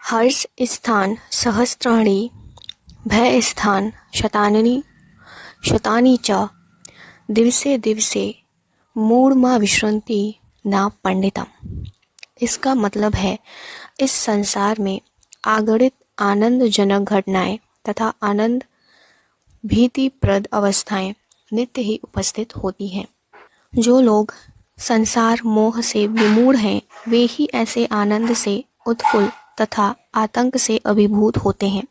हर्ष स्थान सहस्राणि भय स्थान शतानि च दिवसे दिवसे मूढ़मा विश्रंति न पंडितम। इसका मतलब है, इस संसार में आगणित आनंदजनक घटनाएं तथा आनंद भीतिप्रद अवस्थाएं नित्य ही उपस्थित होती हैं। जो लोग संसार मोह से विमूढ़ हैं, वे ही ऐसे आनंद से उत्फुल्ल तथा आतंक से अभिभूत होते हैं।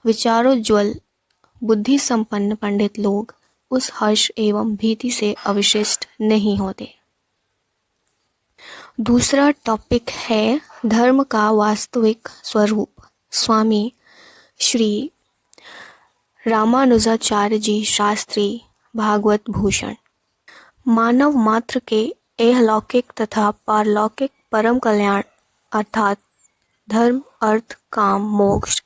विचारोज्वल बुद्धि संपन्न पंडित लोग उस हर्ष एवं भीति से अविशिष्ट नहीं होते। दूसरा टॉपिक है धर्म का वास्तविक स्वरूप। स्वामी श्री रामानुजाचार्य जी शास्त्री भागवत भूषण। मानव मात्र के इहलौकिक तथा पारलौकिक परम कल्याण अर्थात धर्म अर्थ काम मोक्ष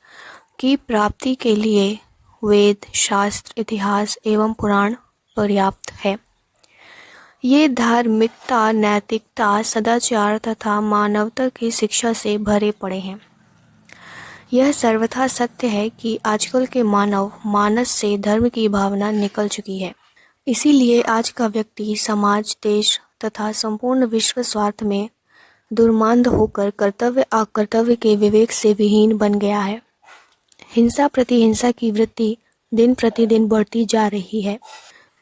की प्राप्ति के लिए वेद शास्त्र इतिहास एवं पुराण पर्याप्त है। ये धार्मिकता नैतिकता सदाचार तथा मानवता की शिक्षा से भरे पड़े हैं। यह सर्वथा सत्य है कि आजकल के मानव मानस से धर्म की भावना निकल चुकी है। इसीलिए आज का व्यक्ति समाज देश तथा संपूर्ण विश्व स्वार्थ में दुर्मांध होकर कर्तव्य अकर्तव्य के विवेक से विहीन बन गया है। हिंसा प्रति हिंसा की वृत्ति दिन प्रतिदिन बढ़ती जा रही है।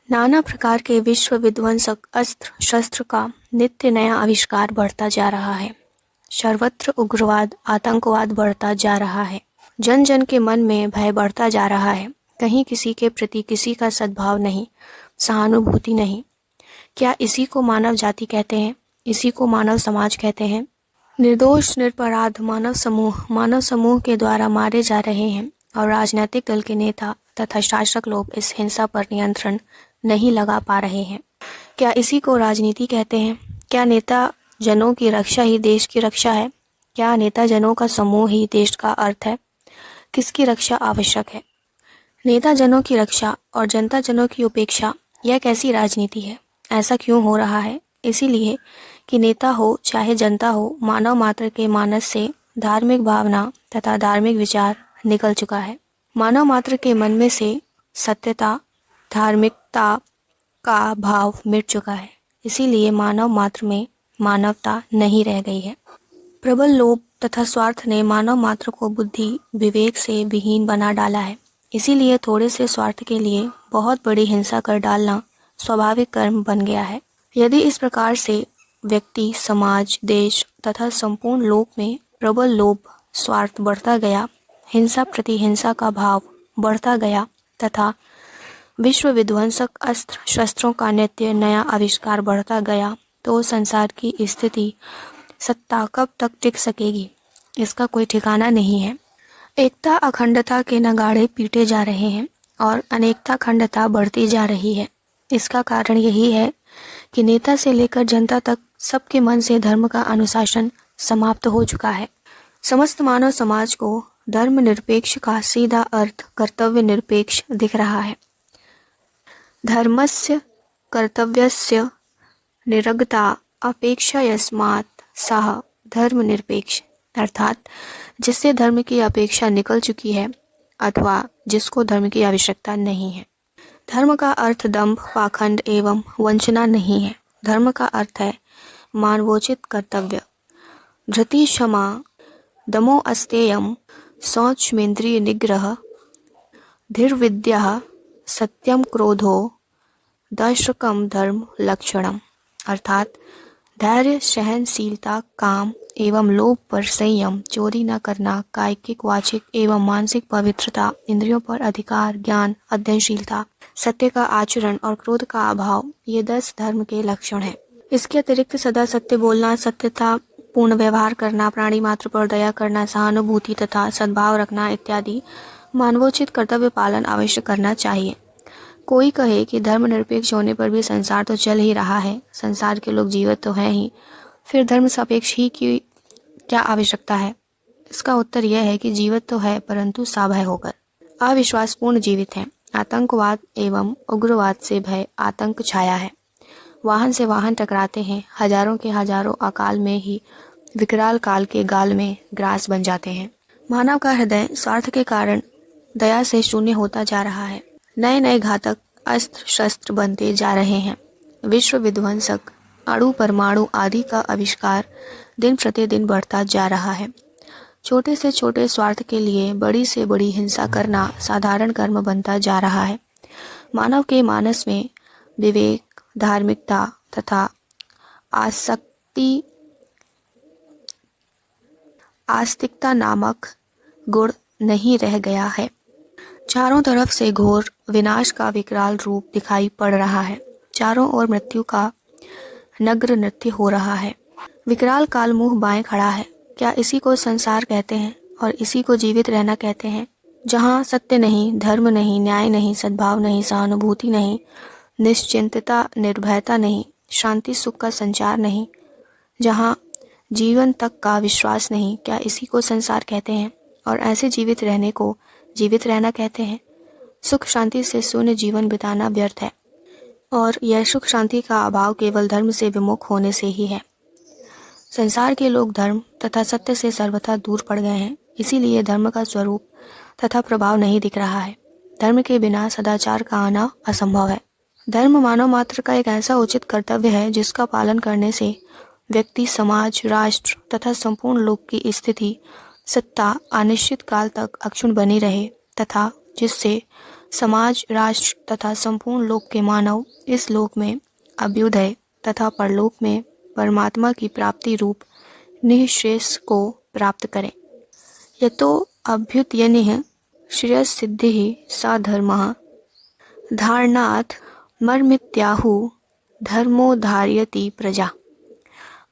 नाना प्रकार के विश्व विध्वंसक अस्त्र शस्त्र का नित्य नया आविष्कार बढ़ता जा रहा है। सर्वत्र उग्रवाद आतंकवाद बढ़ता जा रहा है। जन जन के मन में भय बढ़ता जा रहा है। कहीं किसी के प्रति किसी का सद्भाव नहीं, सहानुभूति नहीं। क्या इसी को मानव जाति कहते हैं? इसी को मानव समाज कहते हैं? निर्दोष निरपराध मानव समूह के द्वारा मारे जा रहे हैं और राजनीतिक दल के नेता तथा शासक लोग इस हिंसा पर नियंत्रण नहीं लगा पा रहे हैं। क्या इसी को राजनीति कहते हैं? क्या नेता जनों की रक्षा ही देश की रक्षा है? क्या नेता जनों का समूह ही देश का अर्थ है? किसकी रक्षा आवश्यक है? नेता जनों की रक्षा और जनता जनों की उपेक्षा, यह कैसी राजनीति है? ऐसा क्यों हो रहा है? इसीलिए कि नेता हो चाहे जनता हो, मानव मात्र के मानस से धार्मिक भावना तथा धार्मिक विचार निकल चुका है। मानव मात्र के मन में से सत्यता धार्मिकता का भाव मिट चुका है। इसीलिए मानव मात्र में मानवता नहीं रह गई है। प्रबल लोभ तथा स्वार्थ ने मानव मात्र को बुद्धि विवेक से विहीन बना डाला है। इसीलिए थोड़े से स्वार्थ के लिए बहुत बड़ी हिंसा कर डालना स्वाभाविक कर्म बन गया है। यदि इस प्रकार से व्यक्ति समाज देश तथा संपूर्ण लोक में प्रबल लोभ स्वार्थ बढ़ता गया, हिंसा प्रति हिंसा का भाव बढ़ता गया तथा विश्व विध्वंसक अस्त्र शस्त्रों का नित्य नया आविष्कार बढ़ता गया, तो संसार की स्थिति सत्ता कब तक टिक सकेगी, इसका कोई ठिकाना नहीं है। एकता अखंडता के नगाड़े पीटे जा रहे हैं और अनेकता खंडता बढ़ती जा रही है। इसका कारण यही है कि नेता से लेकर जनता तक सबके मन से धर्म का अनुशासन समाप्त हो चुका है। समस्त मानव समाज को धर्म निरपेक्ष का सीधा अर्थ कर्तव्य निरपेक्ष दिख रहा है। धर्मस्य कर्तव्यस्य निरगता अपेक्षा यस्मात् सह धर्म निरपेक्ष, अर्थात जिससे धर्म की अपेक्षा निकल चुकी है अथवा जिसको धर्म की आवश्यकता नहीं है। धर्म का अर्थ दंभ पाखंड एवं वंचना नहीं है। धर्म का अर्थ है मानवोचित कर्तव्य, धृति क्षमा दमो अस्तेयम शौचमेन्द्रिय निग्रह धीर्विद्या सत्यम क्रोधो दशकम धर्म लक्षणम, अर्थात धैर्य सहनशीलता काम एवं लोभ पर संयम, चोरी न करना, कायिक वाचिक एवं मानसिक पवित्रता, इंद्रियों पर अधिकार, ज्ञान अध्ययनशीलता, सत्य का आचरण और क्रोध का अभाव, ये 10 धर्म के लक्षण हैं। इसके अतिरिक्त सदा सत्य बोलना, सत्यता पूर्ण व्यवहार करना, प्राणी मात्र पर दया करना, सहानुभूति तथा सद्भाव रखना इत्यादि मानवोचित कर्तव्य पालन अवश्य करना चाहिए। कोई कहे कि धर्म निरपेक्ष होने पर भी संसार तो चल ही रहा है, संसार के लोग जीवित तो हैं ही, फिर धर्म सापेक्ष ही की क्या आवश्यकता है? इसका उत्तर यह है कि जीवित तो है परंतु साभय होकर, अविश्वासपूर्ण जीवित हैं। आतंकवाद एवं उग्रवाद से भय आतंक छाया है। वाहन से वाहन टकराते हैं, हजारों के हजारों अकाल में ही विकराल काल के गाल में ग्रास बन जाते हैं। मानव का हृदय स्वार्थ के कारण दया से शून्य होता जा रहा है। नए नए घातक अस्त्र शस्त्र बनते जा रहे हैं। विश्व विध्वंसक अणु परमाणु आदि का आविष्कार दिन प्रतिदिन बढ़ता जा रहा है। छोटे से छोटे स्वार्थ के लिए बड़ी से बड़ी हिंसा करना साधारण कर्म बनता जा रहा है। मानव के मानस में विवेक, धार्मिकता तथा आस्तिकता नामक गुण नहीं रह गया है। चारों तरफ से घोर विनाश का विकराल रूप दिखाई पड़ रहा है। चारों ओर मृत्यु का नग्न नृत्य हो रहा है। विकराल काल मुंह बाएं खड़ा है। क्या इसी को संसार कहते हैं और इसी को जीवित रहना कहते हैं? जहाँ सत्य नहीं, धर्म नहीं, न्याय नहीं, सद्भाव नहीं, सहानुभूति नहीं, निश्चिंतता, निर्भयता नहीं, शांति सुख का संचार नहीं, जहाँ जीवन तक का विश्वास नहीं, क्या इसी को संसार कहते हैं और ऐसे जीवित रहने को जीवित रहना कहते हैं? सुख शांति से शून्य जीवन बिताना व्यर्थ है और यह सुख शांति का अभाव केवल धर्म से विमुख होने से ही है। संसार के लोग धर्म तथा सत्य से सर्वथा दूर पड़ गए हैं। इसीलिए धर्म का स्वरूप तथा प्रभाव नहीं दिख रहा है। धर्म के बिना सदाचार का आना असंभव है। धर्म मानव मात्र का एक ऐसा उचित कर्तव्य है जिसका पालन करने से व्यक्ति, समाज, राष्ट्र तथा संपूर्ण लोक की स्थिति, सत्ता अनिश्चित काल तक अक्षुण्ण बनी रहे तथा जिससे समाज, राष्ट्र तथा संपूर्ण लोक के मानव इस लोक में अभ्युदय तथा परलोक में परमात्मा की प्राप्ति रूप निःश्रेयस को प्राप्त करें। यतो अभ्युदयनिः श्रेयसिद्धिः सा धर्मः धारणात् मर्मित्याहुः धर्मोधारयति प्रजा।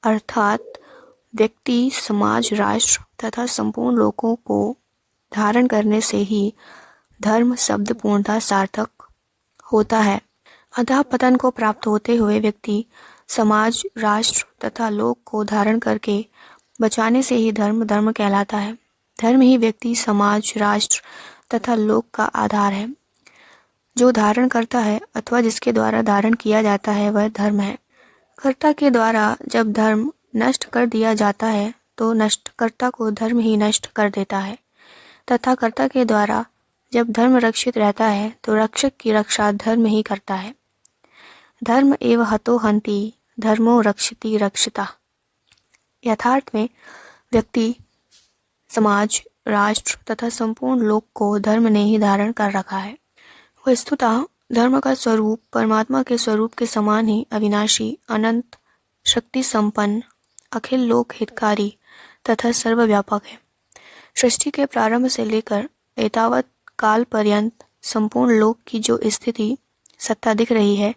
अर्थात व्यक्ति, समाज, राष्ट्र तथा संपूर्ण लोकों को धारण करने से ही धर्म शब्द पूर्णतः सार्थक होता है। अतः पतन को प्राप्त होते हुए व्यक्ति, समाज, राष्ट्र तथा लोक को धारण करके बचाने से ही धर्म धर्म कहलाता है। धर्म ही व्यक्ति, समाज, राष्ट्र तथा लोक का आधार है। जो धारण करता है अथवा जिसके द्वारा धारण किया जाता है वह धर्म है। कर्ता के द्वारा जब धर्म नष्ट कर दिया जाता है तो नष्टकर्ता को धर्म ही नष्ट कर देता है तथा कर्ता के द्वारा जब धर्म रक्षित रहता है तो रक्षक की रक्षा धर्म ही करता है। धर्म एव हतो हन्ति धर्मो रक्षति रक्षिता। यथार्थ में व्यक्ति, समाज, राष्ट्र तथा संपूर्ण लोक को धर्म ने ही धारण कर रखा है। वस्तुतः धर्म का स्वरूप परमात्मा के स्वरूप के समान ही अविनाशी, अनंत, शक्ति संपन्न, अखिल लोक हितकारी तथा सर्वव्यापक है। सृष्टि के प्रारंभ से लेकर एतावत काल पर्यंत संपूर्ण लोक की जो स्थिति, सत्ता दिख रही है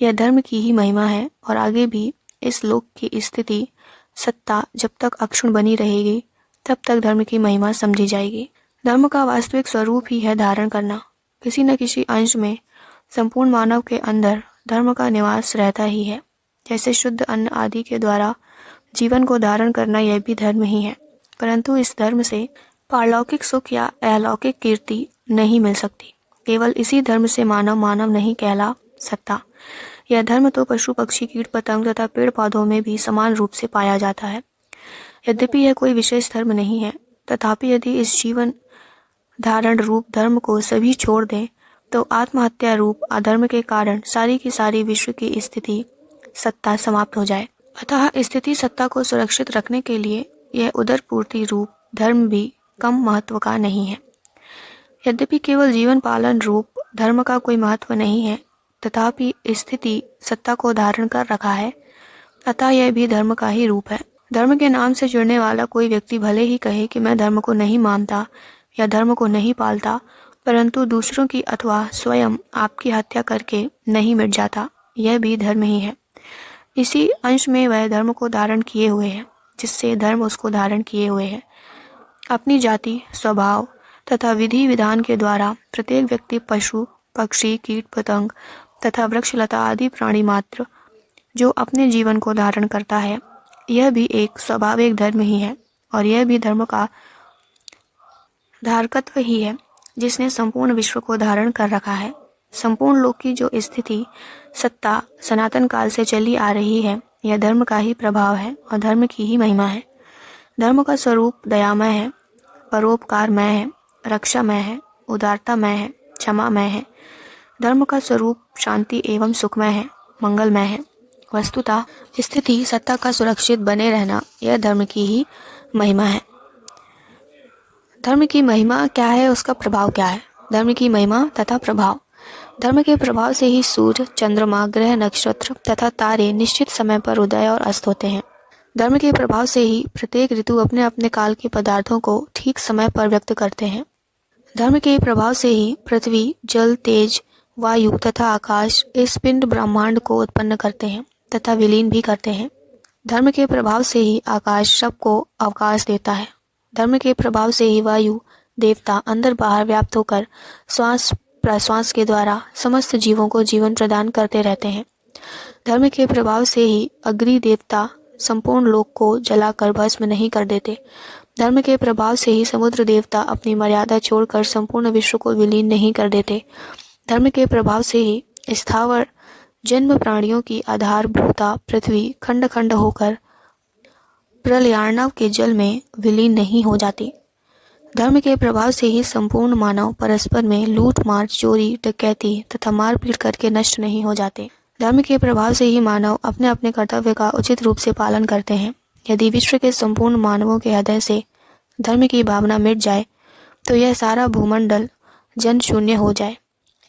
यह धर्म की ही महिमा है और आगे भी इस लोक की स्थिति, सत्ता जब तक अक्षुण्ण बनी रहेगी तब तक धर्म की महिमा समझी जाएगी। धर्म का वास्तविक स्वरूप ही है धारण करना। किसी न किसी अंश में संपूर्ण मानव के अंदर धर्म का निवास रहता ही है। जैसे शुद्ध अन्न आदि के द्वारा जीवन को धारण करना यह भी धर्म ही है, परंतु इस धर्म से पारलौकिक सुख या अलौकिक कीर्ति नहीं मिल सकती। केवल इसी धर्म से मानव मानव नहीं कहला सकता। यह धर्म तो पशु, पक्षी, कीट पतंग तथा पेड़ पौधों में भी समान रूप से पाया जाता है। यद्यपि यह कोई विशेष धर्म नहीं है, तथापि यदि इस जीवन धारण रूप धर्म को सभी छोड़ दें तो आत्महत्या रूप अधर्म के कारण सारी की सारी विश्व की स्थिति, सत्ता समाप्त हो जाए। अतः स्थिति सत्ता को सुरक्षित रखने के लिए यह उदर पूर्ति रूप धर्म भी कम महत्व का नहीं है। यद्यपि केवल जीवन पालन रूप धर्म का कोई महत्व नहीं है, तथापि स्थिति सत्ता को धारण कर रखा है, अतः यह भी धर्म का ही रूप है। धर्म के नाम से जुड़ने वाला कोई व्यक्ति भले ही कहे कि मैं धर्म को नहीं मानता या धर्म को नहीं पालता, परंतु दूसरों की अथवा स्वयं आपकी हत्या करके नहीं मिट जाता, यह भी धर्म ही है। इसी अंश में वह धर्म को धारण किए हुए है, जिससे धर्म उसको धारण किए हुए है। अपनी जाति, स्वभाव तथा विधि विधान के द्वारा प्रत्येक व्यक्ति पशु, पक्षी, कीट पतंग तथा वृक्ष लता आदि प्राणी मात्र जो अपने जीवन को धारण करता है, यह भी एक स्वाभाविक धर्म ही है और यह भी धर्म का धारकत्व ही है जिसने संपूर्ण विश्व को धारण कर रखा है। संपूर्ण लोक की जो स्थिति, सत्ता सनातन काल से चली आ रही है, यह धर्म का ही प्रभाव है और धर्म की ही महिमा है। धर्म का स्वरूप दयामय है, परोपकारमय है, रक्षामय है, उदारतामय है, क्षमामय है। धर्म का स्वरूप शांति एवं सुखमय है, मंगलमय है। वस्तुतः स्थिति सत्ता का सुरक्षित बने रहना यह धर्म की ही महिमा है। धर्म की महिमा क्या है, उसका प्रभाव क्या है? धर्म की महिमा तथा प्रभाव। धर्म के प्रभाव से ही सूर्य, चंद्रमा, ग्रह, नक्षत्र तथा तारे निश्चित समय पर उदय और अस्त होते हैं। धर्म के प्रभाव से ही प्रत्येक ऋतु अपने अपने काल के पदार्थों को ठीक समय पर व्यक्त करते हैं। धर्म के प्रभाव से ही पृथ्वी, जल, तेज, वायु तथा आकाश इस पिंड ब्रह्मांड को उत्पन्न करते हैं तथा विलीन भी करते हैं। धर्म के प्रभाव से ही आकाश सबको अवकाश देता है। धर्म के प्रभाव से ही वायु देवता अंदर बाहर व्याप्त होकर श्वास प्रश्वास के द्वारा समस्त जीवों को जीवन प्रदान करते रहते हैं। धर्म के प्रभाव से ही अग्नि देवता संपूर्ण लोक को जलाकर भस्म नहीं कर देते। धर्म के प्रभाव से ही समुद्र देवता अपनी मर्यादा छोड़कर संपूर्ण विश्व को विलीन नहीं कर देते। धर्म के प्रभाव से ही स्थावर जन्म प्राणियों की आधारभूता पृथ्वी खंड खंड होकर प्रलयार्णव के जल में विलीन नहीं हो जाती। धर्म के प्रभाव से ही संपूर्ण मानव परस्पर में लूट मार, चोरी, डकैती तथा मारपीट करके नष्ट नहीं हो जाते। धर्म के प्रभाव से ही मानव अपने अपने कर्तव्य का उचित रूप से पालन करते हैं। यदि विश्व के संपूर्ण मानवों के हृदय से धर्म की भावना मिट जाए तो यह सारा भूमंडल जन शून्य हो जाए।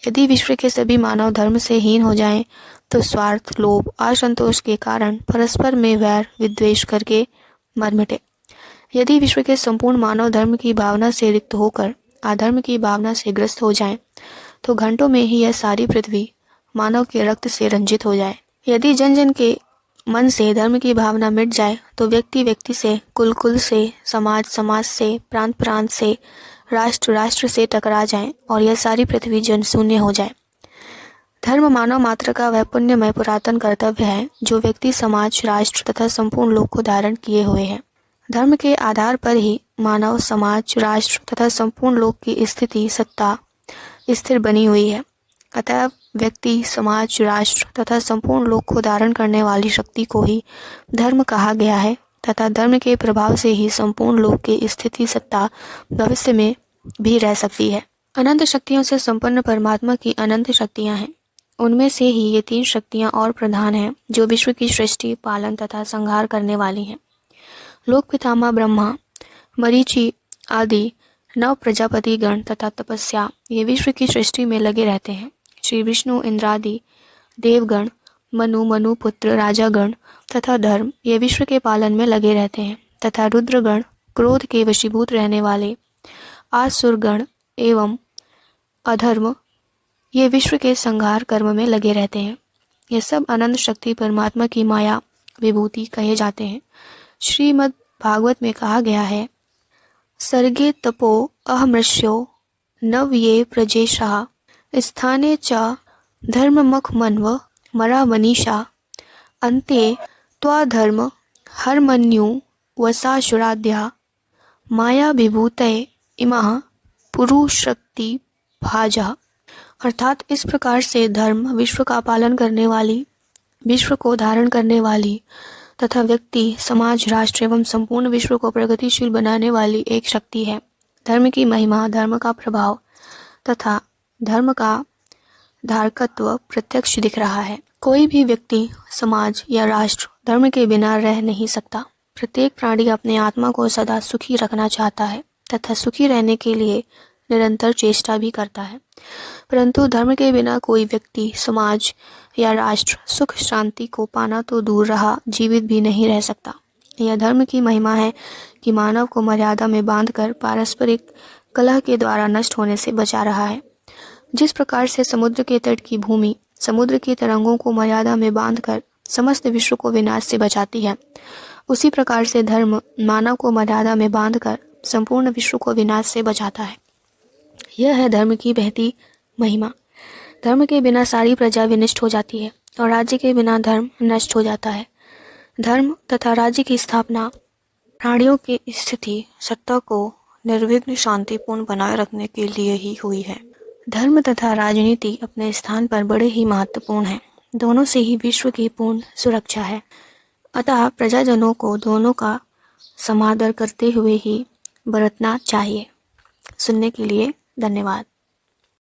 यदि विश्व के सभी मानव धर्म से हीन हो जाएं, तो स्वार्थ, लोभ, असंतोष के कारण परस्पर में वैर विद्वेष करके मर मिटे। यदि विश्व के संपूर्ण मानव धर्म की भावना से रिक्त होकर अधर्म की भावना से ग्रस्त हो जाएं, तो घंटों में ही यह सारी पृथ्वी मानव के रक्त से रंजित हो जाए। यदि जन जन के मन से धर्म की भावना मिट जाए तो व्यक्ति व्यक्ति से, कुल कुल से, समाज समाज से, प्रांत प्रांत से, राष्ट्र राष्ट्र से टकरा जाए और यह सारी पृथ्वी जन शून्य हो जाए। धर्म मानव मात्र का वह पुण्यमय पुरातन कर्तव्य है जो व्यक्ति, समाज, राष्ट्र तथा संपूर्ण लोक को धारण किए हुए है। धर्म के आधार पर ही मानव, समाज, राष्ट्र तथा संपूर्ण लोक की स्थिति सत्ता स्थिर बनी हुई है। अतः व्यक्ति, समाज, राष्ट्र तथा संपूर्ण लोक को धारण करने वाली शक्ति को ही धर्म कहा गया है तथा धर्म के प्रभाव से ही संपूर्ण लोक की स्थिति सत्ता भविष्य में भी रह सकती है। अनंत शक्तियों से संपन्न परमात्मा की अनंत शक्तियां हैं। उनमें से ही ये 3 शक्तियां और प्रधान हैं जो विश्व की सृष्टि, पालन तथा संहार करने वाली हैं। लोक पितामह ब्रह्मा, मरीचि आदि 9 प्रजापति गण तथा तपस्या ये विश्व की सृष्टि में लगे रहते हैं। श्री विष्णु, इंद्रादि देवगण, मनु पुत्र राजागण तथा धर्म ये विश्व के पालन में लगे रहते हैं तथा रुद्रगण क्रोध के वशीभूत रहने वाले, आसुरगण एवं अधर्म ये विश्व के संहार कर्म में लगे रहते हैं। ये सब अनंत शक्ति परमात्मा की माया विभूति कहे जाते हैं। श्रीमद् भागवत में कहा गया है, सर्गे तपो अहमृष्यो नव ये प्रजेशा स्थाने च धर्ममख मन्व मरा मनीषा अन्ते त्वाधर्म हरमन्यु वसाशुराध्या माया विभूतये इमः पुरुषशक्ति भाजा। अर्थात इस प्रकार से धर्म विश्व का पालन करने वाली, विश्व को धारण करने वाली तथा व्यक्ति, समाज, राष्ट्र एवं संपूर्ण विश्व को प्रगतिशील बनाने वाली एक शक्ति है। धर्म की महिमा, धर्म का प्रभाव तथा धर्म का धारकत्व प्रत्यक्ष दिख रहा है। कोई भी व्यक्ति, समाज या राष्ट्र धर्म के बिना रह नहीं सकता। प्रत्येक प्राणी अपने आत्मा को सदा सुखी रखना चाहता है तथा सुखी रहने के लिए निरंतर चेष्टा भी करता है, परंतु धर्म के बिना कोई व्यक्ति, समाज या राष्ट्र सुख शांति को पाना तो दूर रहा, जीवित भी नहीं रह सकता। यह धर्म की महिमा है कि मानव को मर्यादा में बांधकर पारस्परिक कलह के द्वारा नष्ट होने से बचा रहा है। जिस प्रकार से समुद्र के तट की भूमि समुद्र की तरंगों को मर्यादा में बांधकर समस्त विश्व को विनाश से बचाती है, उसी प्रकार से धर्म मानव को मर्यादा में बांधकर संपूर्ण विश्व को विनाश से बचाता है। यह है धर्म की बहती महिमा। धर्म के बिना सारी प्रजा विनष्ट हो जाती है और राज्य के बिना धर्म नष्ट हो जाता है। धर्म तथा राज्य की स्थापना प्राणियों की स्थिति सत्ता को निर्विघ्न शांतिपूर्ण बनाए रखने के लिए ही हुई है। धर्म तथा राजनीति अपने स्थान पर बड़े ही महत्वपूर्ण हैं। दोनों से ही विश्व की पूर्ण सुरक्षा है। अतः प्रजाजनों को दोनों का समादर करते हुए ही बरतना चाहिए। सुनने के लिए धन्यवाद।